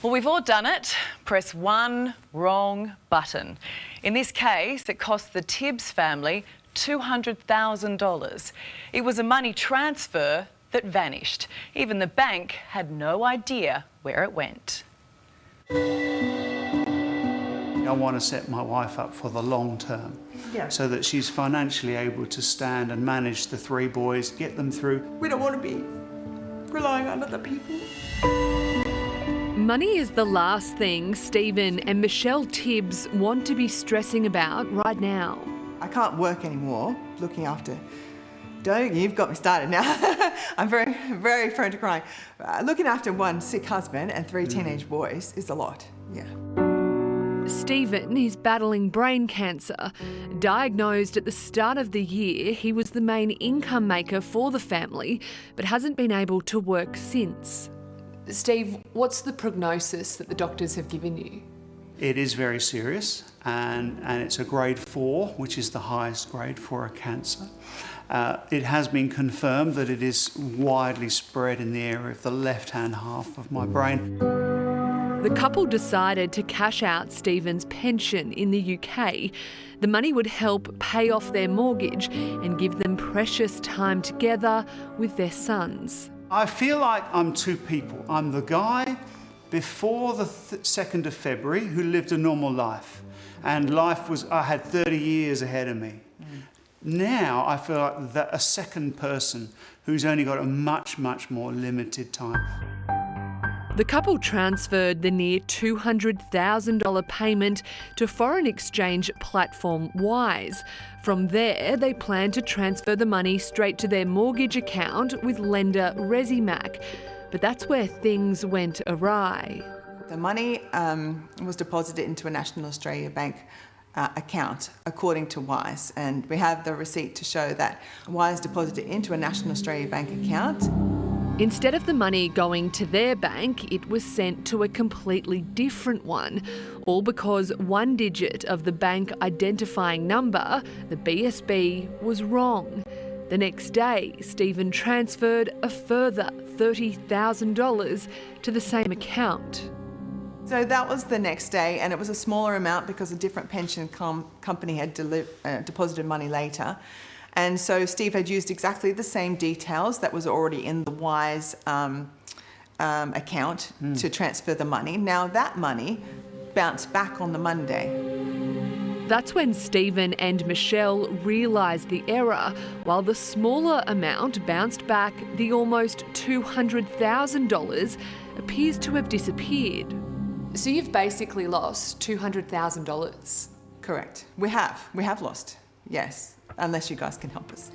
Well, we've all done it. Press one wrong button. In this case, it cost the Tibbs family $200,000. It was a money transfer that vanished. Even the bank had no idea where it went. I want to set my wife up for the long term, so that she's financially able to stand and manage the three boys, get them through. We don't want to be relying on other people. Money is the last thing Stephen and Michelle Tibbs want to be stressing about right now. I can't work anymore looking after... You've got me started now. I'm very, very prone to crying. Looking after one sick husband and three teenage boys is a lot, yeah. Stephen is battling brain cancer. Diagnosed at the start of the year, he was the main income maker for the family, but hasn't been able to work since. Steve, what's the prognosis that the doctors have given you? It is very serious, and it's a grade 4, which is the highest grade for a cancer. It has been confirmed that it is widely spread in the area of the left-hand half of my brain. The couple decided to cash out Stephen's pension in the UK. The money would help pay off their mortgage and give them precious time together with their sons. I feel like I'm two people. I'm the guy before the 2nd of February who lived a normal life, and I had 30 years ahead of me. Now I feel like a second person who's only got a much, much more limited time. The couple transferred the near $200,000 payment to foreign exchange platform Wise. From there, they plan to transfer the money straight to their mortgage account with lender Resimac. But that's where things went awry. The money was deposited into a National Australia Bank account, according to Wise. And we have the receipt to show that Wise deposited into a National Australia Bank account. Instead of the money going to their bank, it was sent to a completely different one, all because one digit of the bank identifying number, the BSB, was wrong. The next day, Stephen transferred a further $30,000 to the same account. So that was the next day, and it was a smaller amount because a different pension company had deposited money later. And so Steve had used exactly the same details that was already in the Wise account to transfer the money. Now that money bounced back on the Monday. That's when Stephen and Michelle realised the error. While the smaller amount bounced back, the almost $200,000 appears to have disappeared. So you've basically lost $200,000? Correct. We have lost, yes, unless you guys can help us.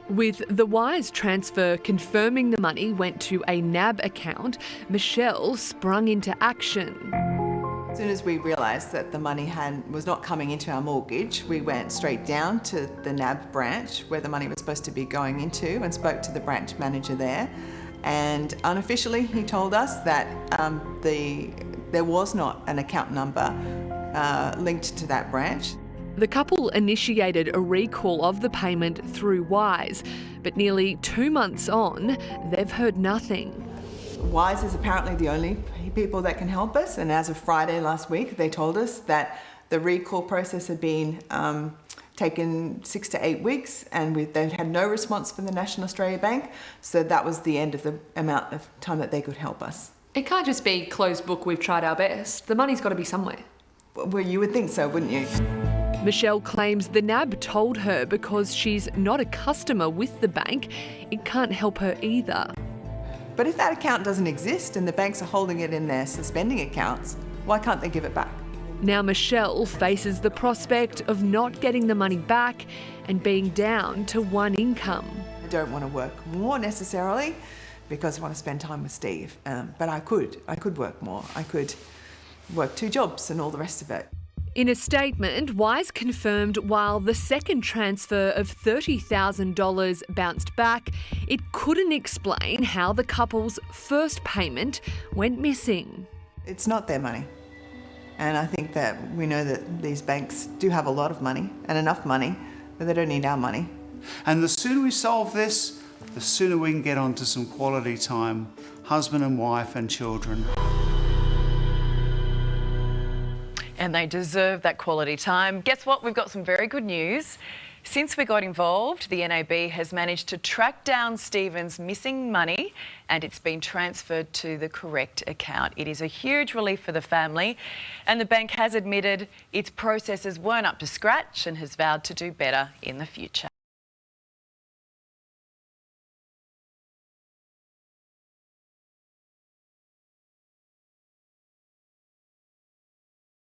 With the Wise transfer confirming the money went to a NAB account, Michelle sprung into action. As soon as we realised that the money was not coming into our mortgage, we went straight down to the NAB branch where the money was supposed to be going into and spoke to the branch manager there. And unofficially, he told us that there was not an account number linked to that branch. The couple initiated a recall of the payment through Wise, but nearly 2 months on, they've heard nothing. Wise is apparently the only people that can help us, and as of Friday last week, they told us that the recall process had been taken 6 to 8 weeks, and they'd had no response from the National Australia Bank, so that was the end of the amount of time that they could help us. It can't just be closed book, we've tried our best. The money's got to be somewhere. Well, you would think so, wouldn't you? Michelle claims the NAB told her because she's not a customer with the bank, it can't help her either. But if that account doesn't exist and the banks are holding it in their suspending accounts, why can't they give it back? Now Michelle faces the prospect of not getting the money back and being down to one income. I don't want to work more necessarily because I want to spend time with Steve, but I could work more. I could work 2 jobs and all the rest of it. In a statement, Wise confirmed while the second transfer of $30,000 bounced back, it couldn't explain how the couple's first payment went missing. It's not their money. And I think that we know that these banks do have a lot of money and enough money, but they don't need our money. And the sooner we solve this, the sooner we can get on to some quality time, husband and wife and children. And they deserve that quality time. Guess what? We've got some very good news. Since we got involved, the NAB has managed to track down Stephen's missing money and it's been transferred to the correct account. It is a huge relief for the family, and the bank has admitted its processes weren't up to scratch and has vowed to do better in the future.